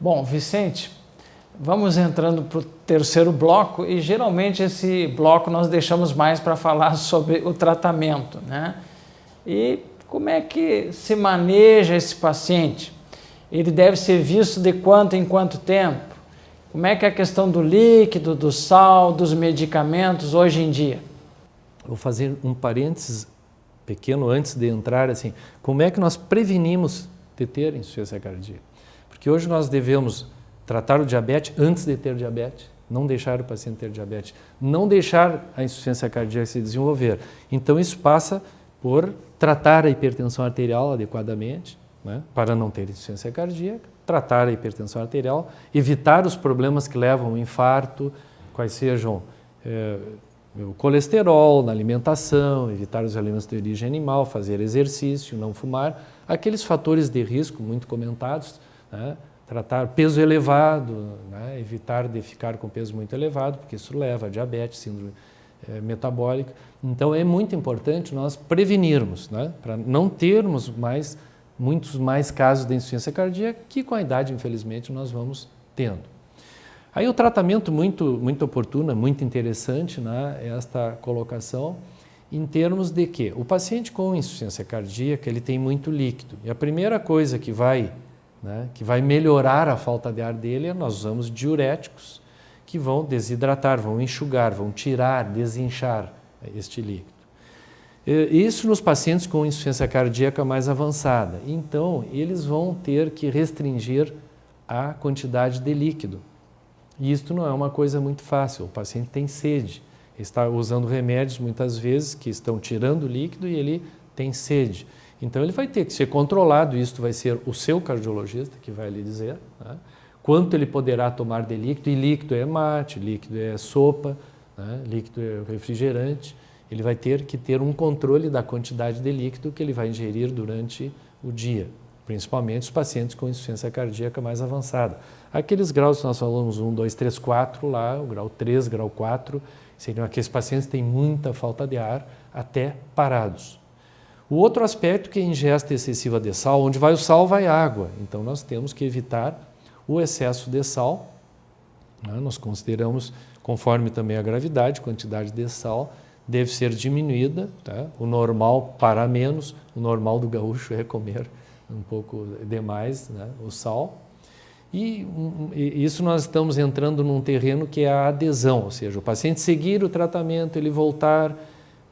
Bom, Vicente, vamos entrando para o terceiro bloco e geralmente esse bloco nós deixamos mais para falar sobre o tratamento, né? E como é que se maneja esse paciente? Ele deve ser visto de quanto em quanto tempo? Como é que é a questão do líquido, do sal, dos medicamentos hoje em dia? Vou fazer um parênteses pequeno antes de entrar, assim, como é que nós prevenimos de ter insuficiência cardíaca? Porque hoje nós devemos tratar o diabetes antes de ter diabetes, não deixar o paciente ter diabetes, não deixar a insuficiência cardíaca se desenvolver. Então isso passa por tratar a hipertensão arterial adequadamente, né, para não ter insuficiência cardíaca, tratar a hipertensão arterial, evitar os problemas que levam ao infarto, quais sejam o colesterol na alimentação, evitar os alimentos de origem animal, fazer exercício, não fumar, aqueles fatores de risco muito comentados, né, tratar peso elevado, né, evitar de ficar com peso muito elevado, porque isso leva a diabetes, síndrome metabólica. Então é muito importante nós prevenirmos, né, para não termos muitos mais casos de insuficiência cardíaca que com a idade, infelizmente, nós vamos tendo. Aí o tratamento muito oportuno, muito interessante, né, esta colocação, em termos de que o paciente com insuficiência cardíaca, ele tem muito líquido. E a primeira coisa que vai melhorar a falta de ar dele, nós usamos diuréticos, que vão desidratar, vão enxugar, vão tirar, desinchar este líquido. Isso nos pacientes com insuficiência cardíaca mais avançada. Então, eles vão ter que restringir a quantidade de líquido. E isto não é uma coisa muito fácil. O paciente tem sede, está usando remédios muitas vezes que estão tirando o líquido e ele tem sede. Então ele vai ter que ser controlado, isto vai ser o seu cardiologista que vai lhe dizer, né, quanto ele poderá tomar de líquido, e líquido é mate, líquido é sopa, né, líquido é refrigerante. Ele vai ter que ter um controle da quantidade de líquido que ele vai ingerir durante o dia, principalmente os pacientes com insuficiência cardíaca mais avançada. Aqueles graus que nós falamos, 1, 2, 3, 4 lá, o grau 3, grau 4, seriam aqueles pacientes que têm muita falta de ar, até parados. O outro aspecto que é a ingesta excessiva de sal, onde vai o sal, vai água. Então nós temos que evitar o excesso de sal, né? Nós consideramos, conforme também a gravidade, quantidade de sal deve ser diminuída, tá? O normal para menos, o normal do gaúcho é comer um pouco demais, né, o sal. E isso nós estamos entrando num terreno que é a adesão, ou seja, o paciente seguir o tratamento, ele voltar,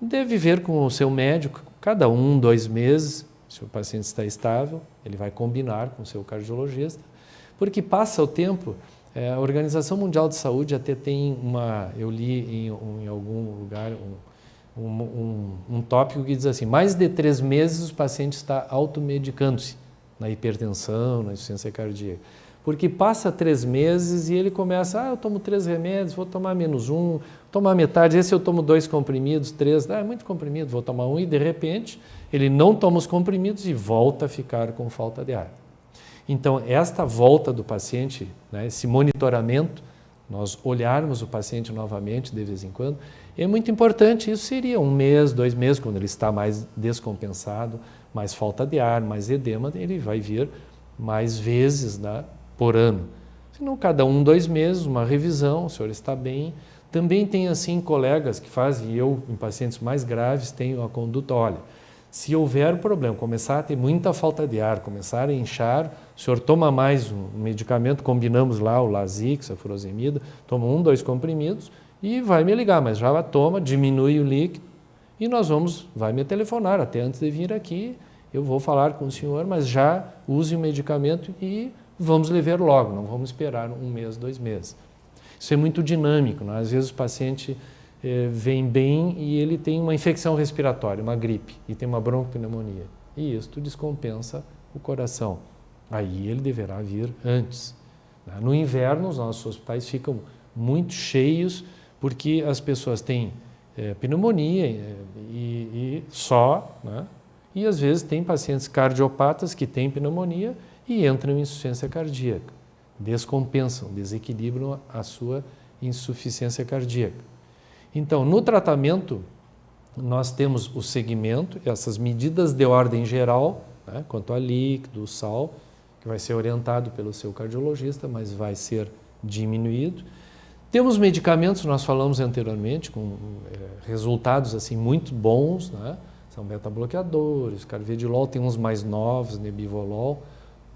deve ver com o seu médico, cada 1, 2 meses, se o paciente está estável, ele vai combinar com o seu cardiologista, porque passa o tempo, a Organização Mundial de Saúde até tem eu li em algum lugar um tópico que diz assim, mais de 3 meses o paciente está automedicando-se na hipertensão, na insuficiência cardíaca. Porque passa 3 meses e ele começa, eu tomo 3 remédios, vou tomar menos 1, vou tomar metade, esse eu tomo 2 comprimidos, 3, é muito comprimido, vou tomar 1, e de repente ele não toma os comprimidos e volta a ficar com falta de ar. Então, esta volta do paciente, né, esse monitoramento, nós olharmos o paciente novamente de vez em quando, é muito importante. Isso seria 1 mês, 2 meses, quando ele está mais descompensado, mais falta de ar, mais edema, ele vai vir mais vezes, né, por ano. Se não, cada 1, 2 meses, uma revisão, o senhor está bem. Também tem assim colegas que fazem, e eu em pacientes mais graves tenho a conduta, olha, se houver problema, começar a ter muita falta de ar, começar a inchar, o senhor toma mais um medicamento, combinamos lá o Lasix, a furosemida, toma 1, 2 comprimidos e vai me ligar, mas já toma, diminui o líquido e vai me telefonar até antes de vir aqui, eu vou falar com o senhor, mas já use o medicamento e vamos lhe ver logo, não vamos esperar 1 mês, 2 meses. Isso é muito dinâmico, né? Às vezes o paciente vem bem e ele tem uma infecção respiratória, uma gripe, e tem uma broncopneumonia. E isto descompensa o coração. Aí ele deverá vir antes. No inverno, os nossos hospitais ficam muito cheios porque as pessoas têm pneumonia né? E às vezes tem pacientes cardiopatas que têm pneumonia e entram em insuficiência cardíaca. Descompensam, desequilibram a sua insuficiência cardíaca. Então, no tratamento, nós temos o segmento, essas medidas de ordem geral, né, quanto a líquido, sal, que vai ser orientado pelo seu cardiologista, mas vai ser diminuído. Temos medicamentos, nós falamos anteriormente, com resultados assim muito bons, né? São beta-bloqueadores, carvedilol, tem uns mais novos, nebivolol,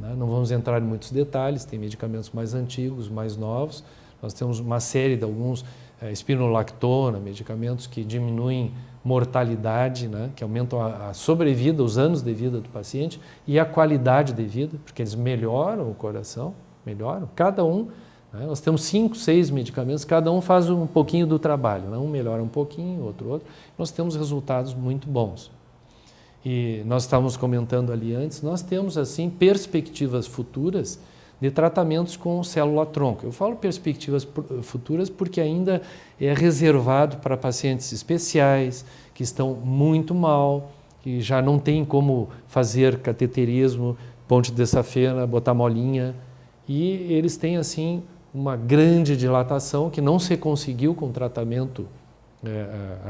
né? Não vamos entrar em muitos detalhes, tem medicamentos mais antigos, mais novos. Nós temos uma série de alguns, espironolactona, medicamentos que diminuem mortalidade, né? Que aumentam a sobrevida, os anos de vida do paciente e a qualidade de vida, porque eles melhoram o coração, melhoram, cada um. Nós temos 5, 6 medicamentos, cada um faz um pouquinho do trabalho, né? Um melhora um pouquinho, outro. Nós temos resultados muito bons. E nós estávamos comentando ali antes, nós temos assim perspectivas futuras de tratamentos com célula-tronco. Eu falo perspectivas futuras porque ainda é reservado para pacientes especiais, que estão muito mal, que já não tem como fazer cateterismo, ponte de safena, botar molinha, e eles têm assim uma grande dilatação que não se conseguiu com o tratamento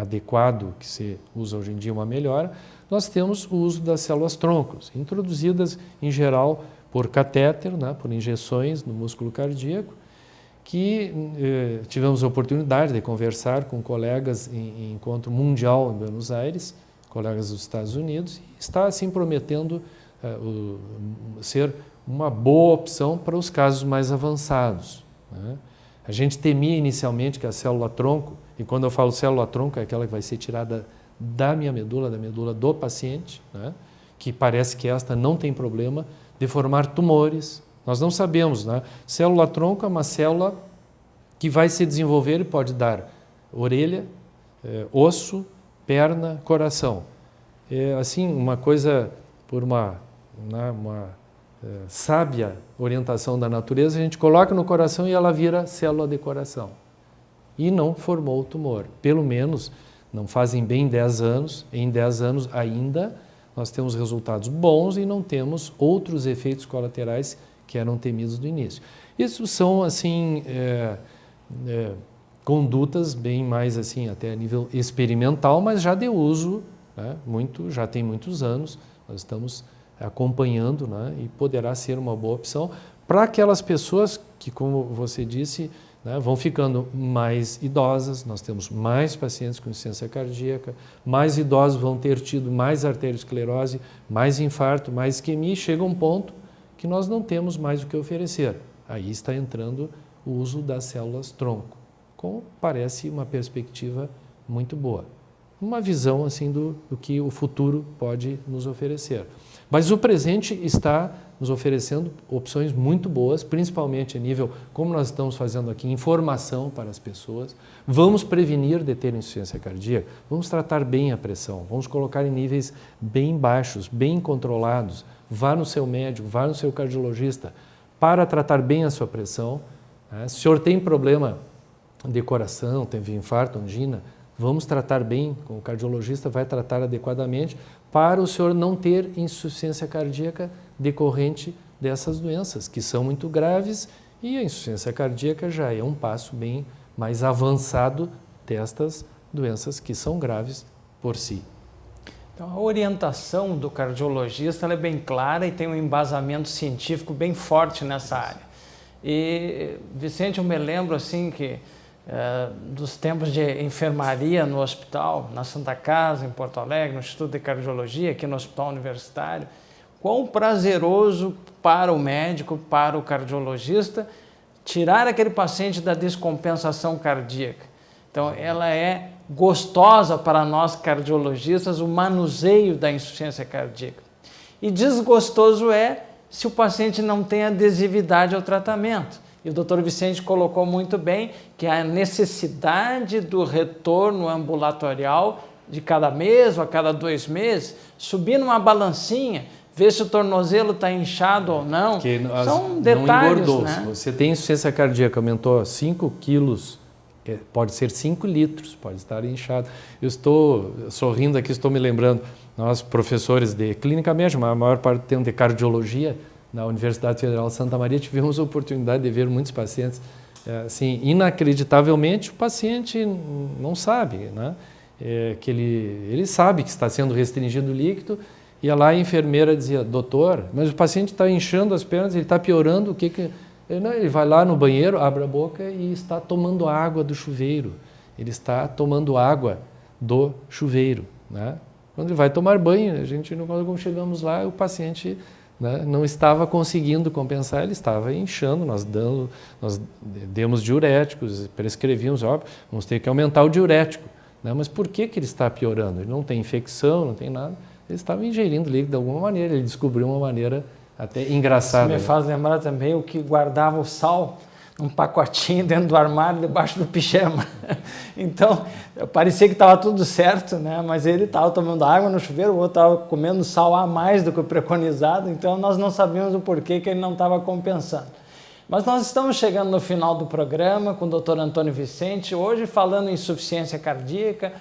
adequado que se usa hoje em dia, uma melhora. Nós temos o uso das células-troncos, introduzidas em geral por catéter, né, por injeções no músculo cardíaco, que tivemos a oportunidade de conversar com colegas em encontro mundial em Buenos Aires, colegas dos Estados Unidos, e está assim prometendo ser uma boa opção para os casos mais avançados, né? A gente temia inicialmente que a célula-tronco, e quando eu falo célula-tronco é aquela que vai ser tirada da medula do paciente, né? Que parece que esta não tem problema de formar tumores. Nós não sabemos, né? Célula-tronco é uma célula que vai se desenvolver e pode dar orelha, osso, perna, coração. É assim, uma coisa por uma sábia orientação da natureza, a gente coloca no coração e ela vira célula de coração. E não formou o tumor. Pelo menos, não fazem bem 10 anos, em 10 anos ainda nós temos resultados bons e não temos outros efeitos colaterais que eram temidos no início. Isso são, assim, condutas bem mais, assim, até a nível experimental, mas já de uso, né, já tem muitos anos, nós estamos acompanhando, né, e poderá ser uma boa opção para aquelas pessoas que, como você disse, né, vão ficando mais idosas. Nós temos mais pacientes com insuficiência cardíaca, mais idosos vão ter tido mais arteriosclerose, mais infarto, mais isquemia, e chega um ponto que nós não temos mais o que oferecer. Aí está entrando o uso das células-tronco, com, parece, uma perspectiva muito boa. Uma visão assim do que o futuro pode nos oferecer. Mas o presente está nos oferecendo opções muito boas, principalmente a nível, como nós estamos fazendo aqui, informação para as pessoas. Vamos prevenir de ter insuficiência cardíaca, vamos tratar bem a pressão, vamos colocar em níveis bem baixos, bem controlados. Vá no seu médico, vá no seu cardiologista para tratar bem a sua pressão. Se o senhor tem problema de coração, teve infarto, angina, vamos tratar bem, o cardiologista vai tratar adequadamente para o senhor não ter insuficiência cardíaca decorrente dessas doenças, que são muito graves, e a insuficiência cardíaca já é um passo bem mais avançado destas doenças que são graves por si. Então, a orientação do cardiologista ela é bem clara e tem um embasamento científico bem forte nessa área. E, Vicente, eu me lembro assim que dos tempos de enfermaria no hospital, na Santa Casa, em Porto Alegre, no Instituto de Cardiologia, aqui no Hospital Universitário, quão prazeroso para o médico, para o cardiologista, tirar aquele paciente da descompensação cardíaca. Então, ela é gostosa para nós cardiologistas, o manuseio da insuficiência cardíaca. E desgostoso é se o paciente não tem adesividade ao tratamento. E o Dr. Vicente colocou muito bem que a necessidade do retorno ambulatorial de cada mês ou a cada 2 meses, subir numa balancinha, ver se o tornozelo está inchado ou não, são detalhes. Não engordou. Né? Se você tem insuficiência cardíaca, aumentou 5 quilos, pode ser 5 litros, pode estar inchado. Eu estou sorrindo aqui, estou me lembrando, nós professores de clínica médica, a maior parte do tempo de cardiologia, na Universidade Federal de Santa Maria, tivemos a oportunidade de ver muitos pacientes. Assim, inacreditavelmente, o paciente não sabe, né? Que ele sabe que está sendo restringido o líquido, Ia lá a enfermeira dizia, doutor, mas o paciente está inchando as pernas, ele está piorando, o que que... Não, ele vai lá no banheiro, abre a boca e está tomando água do chuveiro. Ele está tomando água do chuveiro, né? Quando ele vai tomar banho, quando chegamos lá, o paciente, né, não estava conseguindo compensar, ele estava inchando, nós demos diuréticos, prescrevíamos, óbvio, vamos ter que aumentar o diurético, né? Mas por que ele está piorando? Ele não tem infecção, não tem nada, ele estava ingerindo líquido de alguma maneira, ele descobriu uma maneira até engraçada. Isso me faz lembrar também o que guardava o sal num pacotinho dentro do armário, debaixo do pijama. Então, parecia que estava tudo certo, né? Mas ele estava tomando água no chuveiro, o outro estava comendo sal a mais do que o preconizado, então nós não sabíamos o porquê que ele não estava compensando. Mas nós estamos chegando no final do programa com o Dr. Antônio Vicente, hoje falando em insuficiência cardíaca,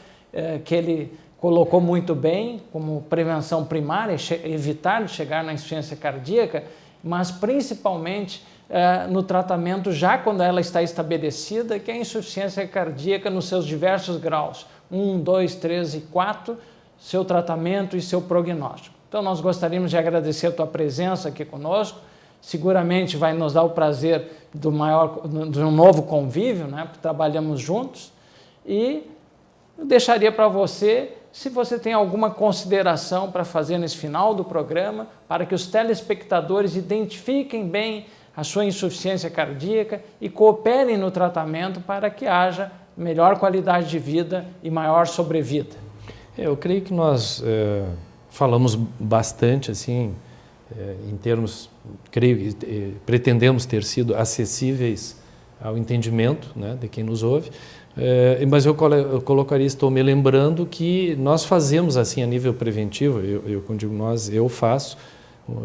que ele colocou muito bem como prevenção primária, evitar de chegar na insuficiência cardíaca, mas principalmente no tratamento já quando ela está estabelecida, que é a insuficiência cardíaca nos seus diversos graus, 1, 2, 3 e 4, seu tratamento e seu prognóstico. Então nós gostaríamos de agradecer a tua presença aqui conosco, seguramente vai nos dar o prazer de um novo convívio, né, porque trabalhamos juntos, e eu deixaria para você, se você tem alguma consideração para fazer nesse final do programa, para que os telespectadores identifiquem bem a sua insuficiência cardíaca e cooperem no tratamento para que haja melhor qualidade de vida e maior sobrevida. Eu creio que nós falamos bastante, assim, em termos, creio que pretendemos ter sido acessíveis ao entendimento, né, de quem nos ouve. Mas eu colocaria, estou me lembrando que nós fazemos assim a nível preventivo, quando digo nós, eu faço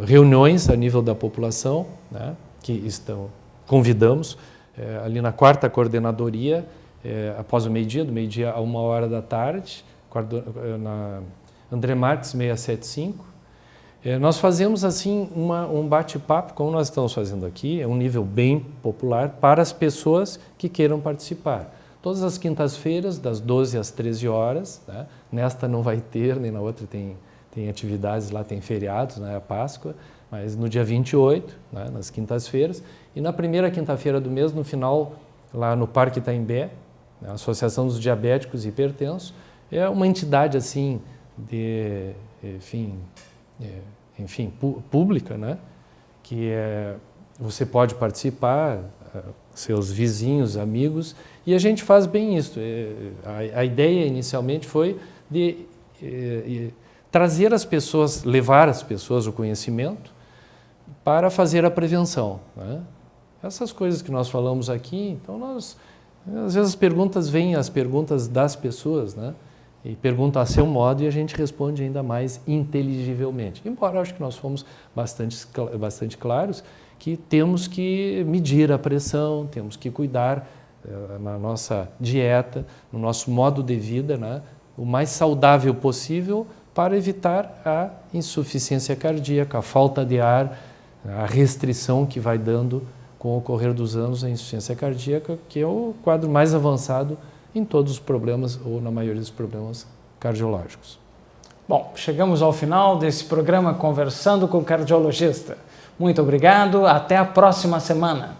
reuniões a nível da população, né, que convidamos ali na 4ª coordenadoria, após o meio-dia, do meio-dia a 1h da tarde, na André Marques 675. Nós fazemos assim um bate-papo, como nós estamos fazendo aqui, é um nível bem popular para as pessoas que queiram participar. Todas as quintas-feiras, das 12 às 13 horas, né? Nesta não vai ter, nem na outra tem atividades lá, tem feriados, né? A Páscoa, mas no dia 28, né? Nas quintas-feiras, e na primeira quinta-feira do mês, no final, lá no Parque Itaimbé, a Associação dos Diabéticos e Hipertensos, é uma entidade assim, pública, né? Que você pode participar, seus vizinhos, amigos, e a gente faz bem isso. A ideia inicialmente foi de trazer as pessoas, levar as pessoas o conhecimento para fazer a prevenção, né? Essas coisas que nós falamos aqui, então às vezes as perguntas das pessoas, né? E perguntam a seu modo e a gente responde ainda mais inteligivelmente. Embora eu acho que nós fomos bastante claros que temos que medir a pressão, temos que cuidar na nossa dieta, no nosso modo de vida, né, o mais saudável possível para evitar a insuficiência cardíaca, a falta de ar, a restrição que vai dando com o correr dos anos a insuficiência cardíaca, que é o quadro mais avançado em todos os problemas ou na maioria dos problemas cardiológicos. Bom, chegamos ao final desse programa Conversando com o Cardiologista. Muito obrigado, até a próxima semana.